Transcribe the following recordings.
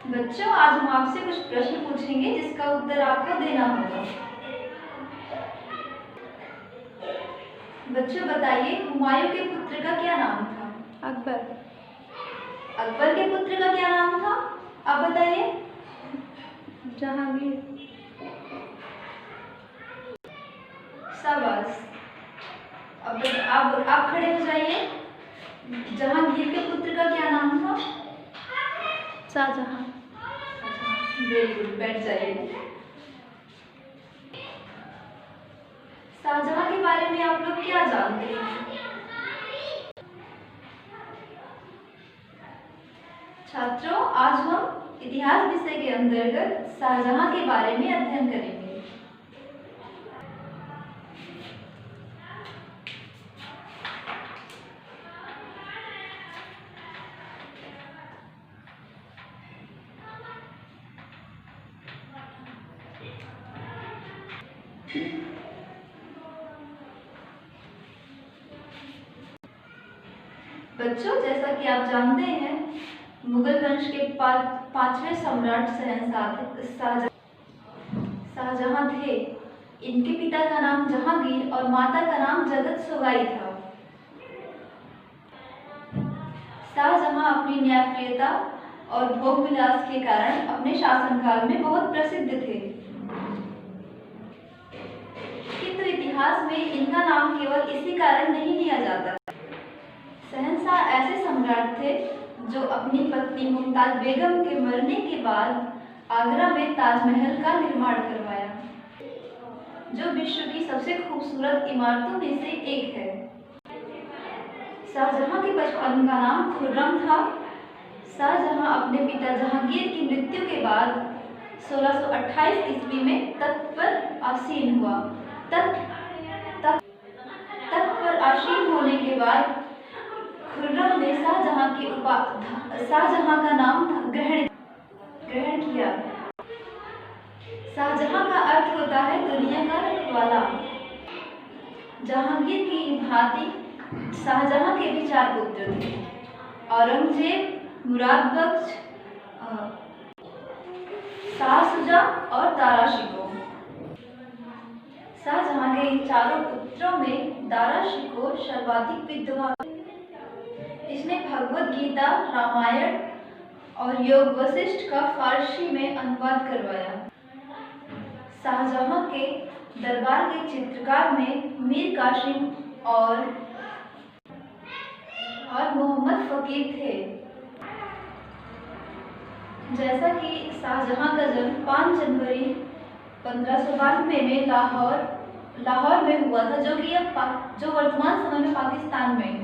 बच्चों, आज हम आपसे कुछ प्रश्न पूछेंगे जिसका उत्तर आपको देना होगा। बच्चों बताइए, हुमायूं के पुत्र का क्या नाम था? अकबर। अकबर के पुत्र का क्या नाम था? आप बताइए। जहांगीर। शाबाश। अब आप खड़े हो जाइए। जहांगीर के पुत्र का क्या नाम था? शाहजहां। वेरी गुड, बैठ जाइए। शाहजहां के बारे में आप लोग क्या जानते हैं? छात्रों, आज हम इतिहास विषय के अंतर्गत शाहजहां के बारे में अध्ययन करेंगे। बच्चों, जैसा कि आप जानते हैं, मुगल वंश के पांचवें सम्राट शाहजहां थे। इनके पिता का नाम जहांगीर और माता का नाम जगत सुगाई था। शाहजहां अपनी न्यायप्रियता और भोग विलास के कारण अपने शासनकाल में बहुत प्रसिद्ध थे, किंतु इतिहास में इनका नाम केवल इसी कारण नहीं लिया जाता। शहंशाह ऐसे सम्राट थे जो अपनी पत्नी मुमताज बेगम के मरने के बाद आगरा में ताजमहल का निर्माण करवाया, जो विश्व की सबसे खूबसूरत इमारतों में से एक है। शाहजहां के बचपन का नाम खुर्रम था। शाहजहां अपने पिता जहांगीर की मृत्यु के बाद 1628 ईस्वी में तख्त पर आसीन हुआ। तख्त पर आसीन होने के बाद खुर्रम ने शाहजहां का नाम ग्रहण किया। शाहजहां का अर्थ होता है दुनिया का रखवाला। जहांगीर की भांति शाहजहां के भी 4 पुत्र थे: औरंगजेब, मुराद बख्श, शाह शुजा और दारा शिकोह। शाहजहां के इन चारों पुत्रों में दारा शिकोह सर्वाधिक विद्वान। इसने भगवद गीता, रामायण और योग वशिष्ठ का फारसी में अनुवाद करवाया। शाहजहां के दरबार के चित्रकार में मीर कासिम और मोहम्मद फकीर थे। जैसा कि शाहजहां का जन्म 5 जनवरी 1592 में लाहौर में हुआ था, जो वर्तमान समय में पाकिस्तान में है।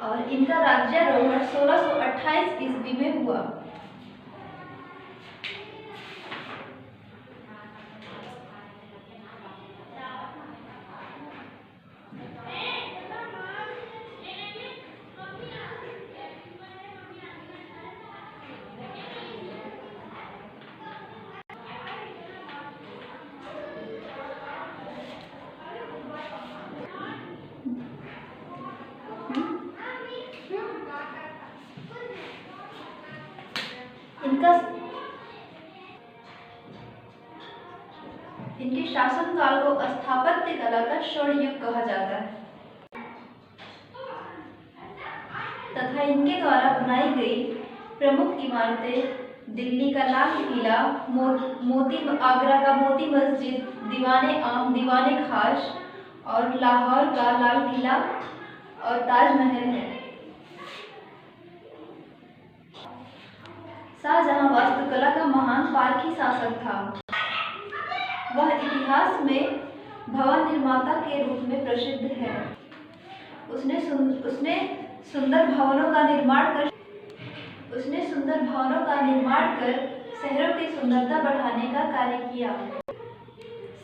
और इनका राज्यारोहण 1628 ईस्वी में हुआ। इनके शासनकाल को स्थापत्य कला का स्वर्ण युग कहा जाता है तथा इनके द्वारा बनाई गई प्रमुख इमारतें दिल्ली का लाल किला, आगरा का मोती मस्जिद, दीवाने आम, दीवाने खास और लाहौर का लाल किला और ताजमहल है। शाहजहां वास्तुकला का महान पारखी शासक था। वह इतिहास में भवन निर्माता के रूप में प्रसिद्ध है। उसने सुंदर भवनों का निर्माण कर शहरों की सुंदरता बढ़ाने का कार्य किया।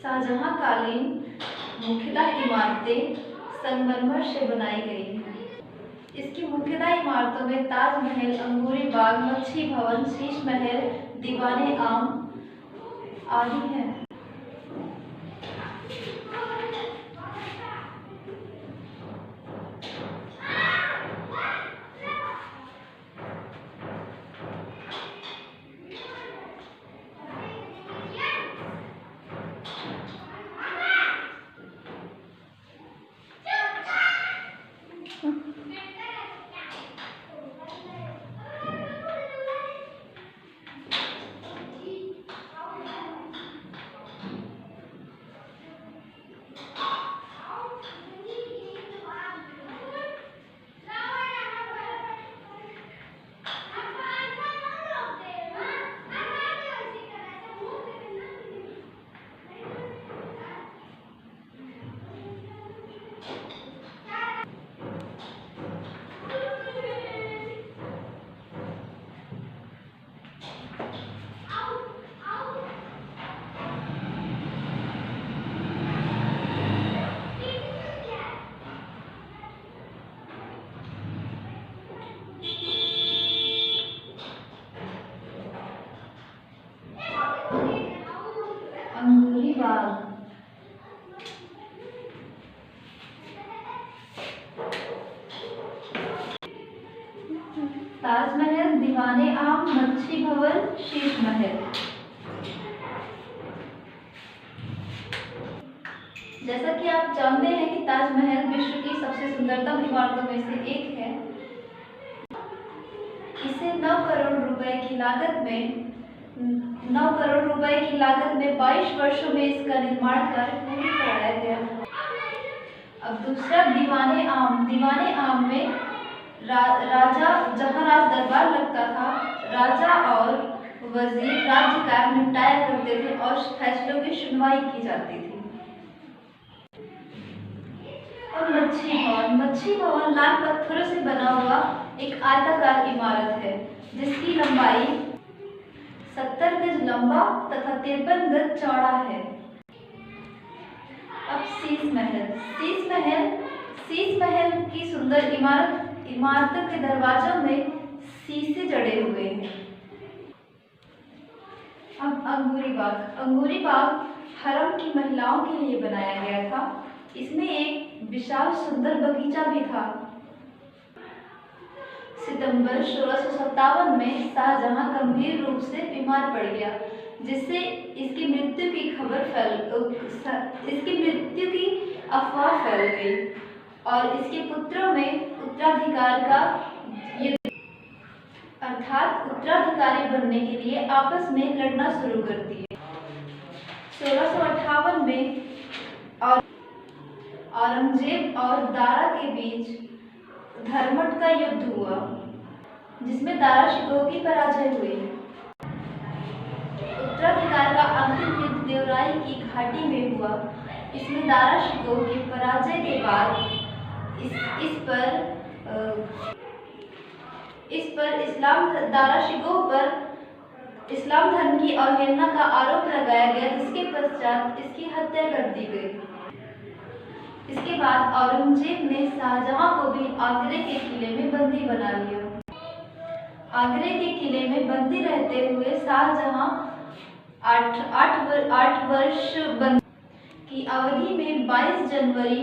शाहजहां कालीन मुख्यतः इमारतें संगमरमर से बनाई गई हैं। इसकी मुख्यतः इमारतों में ताजमहल, अंगूरी बाग, मच्छी भवन, शीश महल, दीवाने आम आदि हैं। अंगूरी बाग ताजमहल, दीवाने आम, मच्छी भवन, शीश महल। जैसा कि आप जानते हैं कि ताजमहल विश्व की सबसे सुंदरतम इमारतों में से एक है। इसे 9 करोड़ रुपए की लागत में 22 वर्षों में इसका निर्माण कार्य पूर्ण कराया गया। अब दूसरा दीवाने आम में राजा जहाँ राज दरबार लगता था, राजा और वजीर राज्य कार्य निपटाया करते थे और फैसलों की सुनवाई की जाती थी। और मच्छी भवन लाल पत्थरों से बना हुआ एक आयताकार इमारत है जिसकी लंबाई 70 गज लंबा तथा 53 गज चौड़ा है। अब शीश महल की सुंदर इमारतों के दरवाजों में शीशे जड़े हुए हैं। अब अंगूरी बाग हरम की महिलाओं के लिए बनाया गया था। इसमें एक विशाल सुंदर बगीचा भी था। सितंबर 1657 में शाहजहां गंभीर रूप से बीमार पड़ गया, जिससे इसकी मृत्यु की अफवाह फैल गई और इसके पुत्रों में उत्तराधिकार का युद्ध अर्थात उत्तराधिकारी बनने के लिए आपस में लड़ना शुरू कर दिए। 1658 में औरंगजेब और दारा के बीच धर्मट का युद्ध हुआ, जिसमें दारा शिकोह की पराजय हुई। उत्तराधिकार का अंतिम युद्ध देवराई की घाटी में हुआ। इसमें दारा शिकोह की पराजय के बाद दारा शिकोह पर इस्लाम धर्म की अवहेलना का आरोप लगाया गया, जिसके पश्चात इसकी हत्या कर दी गई। इसके बाद औरंगजेब ने शाहजहां को भी आगरे के किले में बंदी बना लिया। आगरे के किले में बंदी रहते हुए शाहजहां 8 वर्ष बंदी की अवधि में 22 जनवरी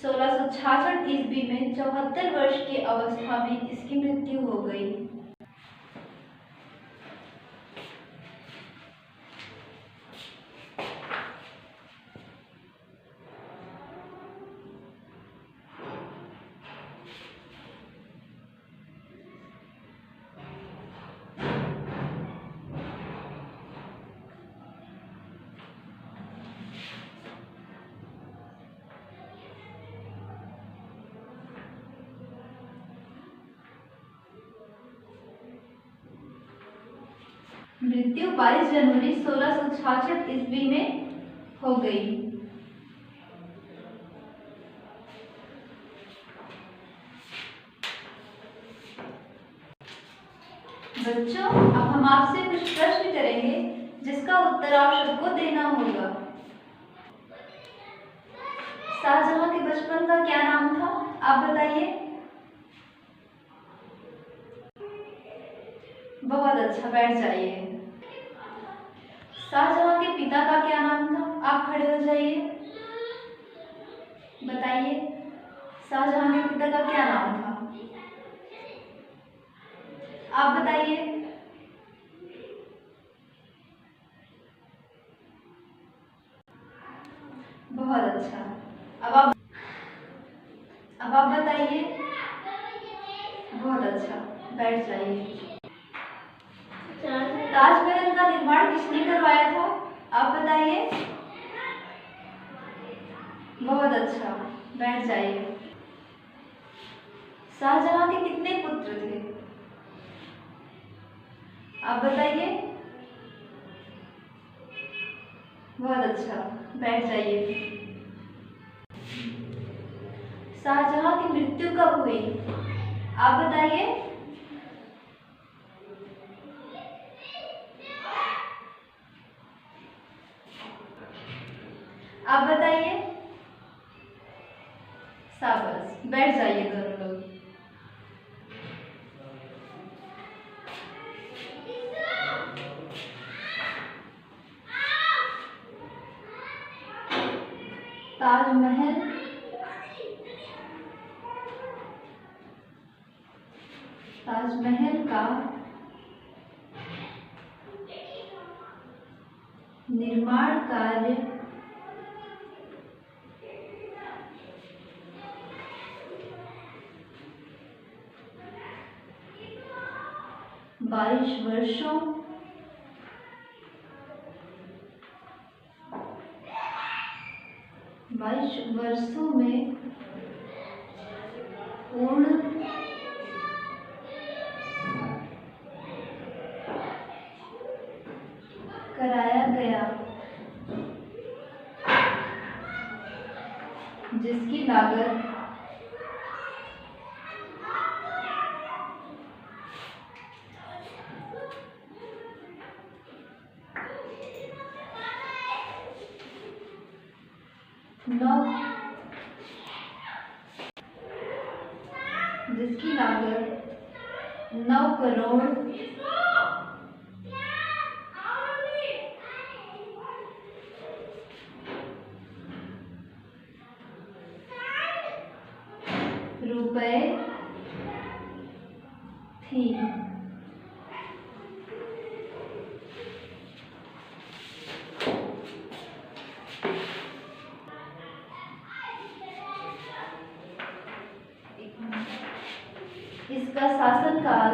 1666 ईस्वी में 74 वर्ष की अवस्था में इसकी मृत्यु हो गई। मृत्यु 22 जनवरी 1666 ईस्वी में हो गई। बच्चों, अब हम आपसे कुछ प्रश्न करेंगे जिसका उत्तर आप सबको देना होगा। शाहजहां के बचपन का क्या नाम था, आप बताइए। बहुत अच्छा, बैठ जाइए। शाहजहां के पिता का क्या नाम था, आप खड़े हो जाइए, बताइए। शाहजहां के पिता का क्या नाम था, आप बताइए। बहुत अच्छा। अब आप बताइए। बहुत अच्छा, बैठ जाइए। ताजमहल का निर्माण किसने करवाया था, आप बताइए। बहुत अच्छा, बैठ जाइए। शाहजहां के कितने पुत्र थे, आप बताइए। बहुत अच्छा, बैठ जाइए। शाहजहां की मृत्यु कब हुई, आप बताइए। आप बताइए। शाबाश, बैठ जाइए दोनों लोग। ताजमहल का निर्माण कार्य बाईस वर्षों में पूर्ण कराया गया, जिसकी लागत ₹9 करोड़ रुपए थी। इसका शासनकाल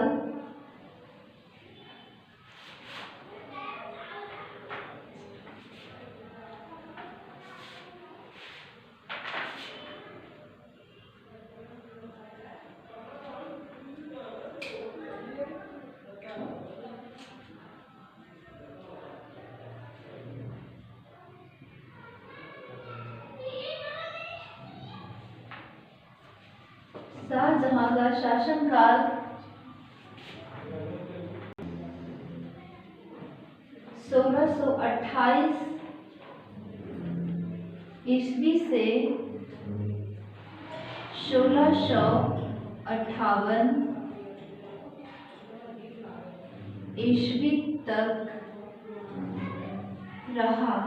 शाहजहां का शासनकाल 1628 ईस्वी से 1658 ईस्वी तक रहा।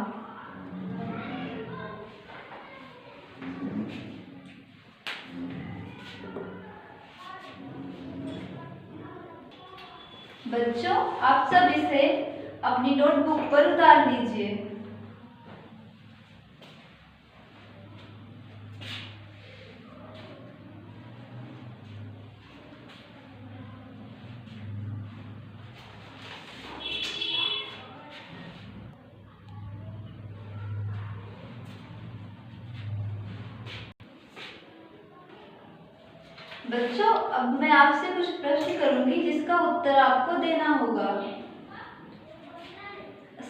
बच्चों, आप सब इसे अपनी नोटबुक पर उतार लीजिए। बच्चों, अब मैं आपसे कुछ प्रश्न करूंगी जिसका उत्तर आपको देना होगा।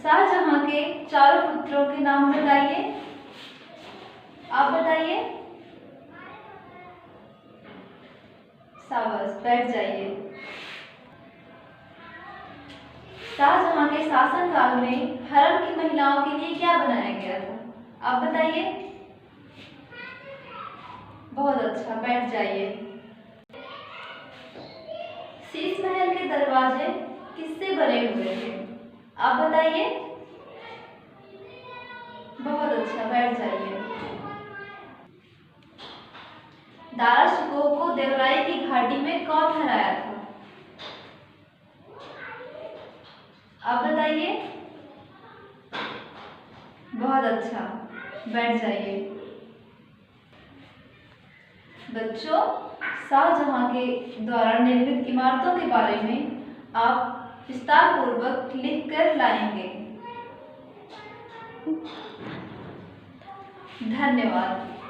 शाहजहां के चारों पुत्रों के नाम बताइए। आप बताइए। शाबाश, बैठ जाइए। शाहजहां के शासनकाल में हरम की महिलाओं के लिए क्या बनाया गया था? आप बताइए। बहुत अच्छा, बैठ जाइए। शीश महल के दरवाजे किससे बने हुए थे? आप बताइए। बहुत अच्छा, बैठ जाइए। दारा शिकोह को देवराई की घाटी में कौन हराया था? आप बताइए। बहुत अच्छा, बैठ जाइए। बच्चों, शाहजहां के द्वारा निर्मित इमारतों के बारे में आप विस्तार पूर्वक लिख कर लाएंगे। धन्यवाद।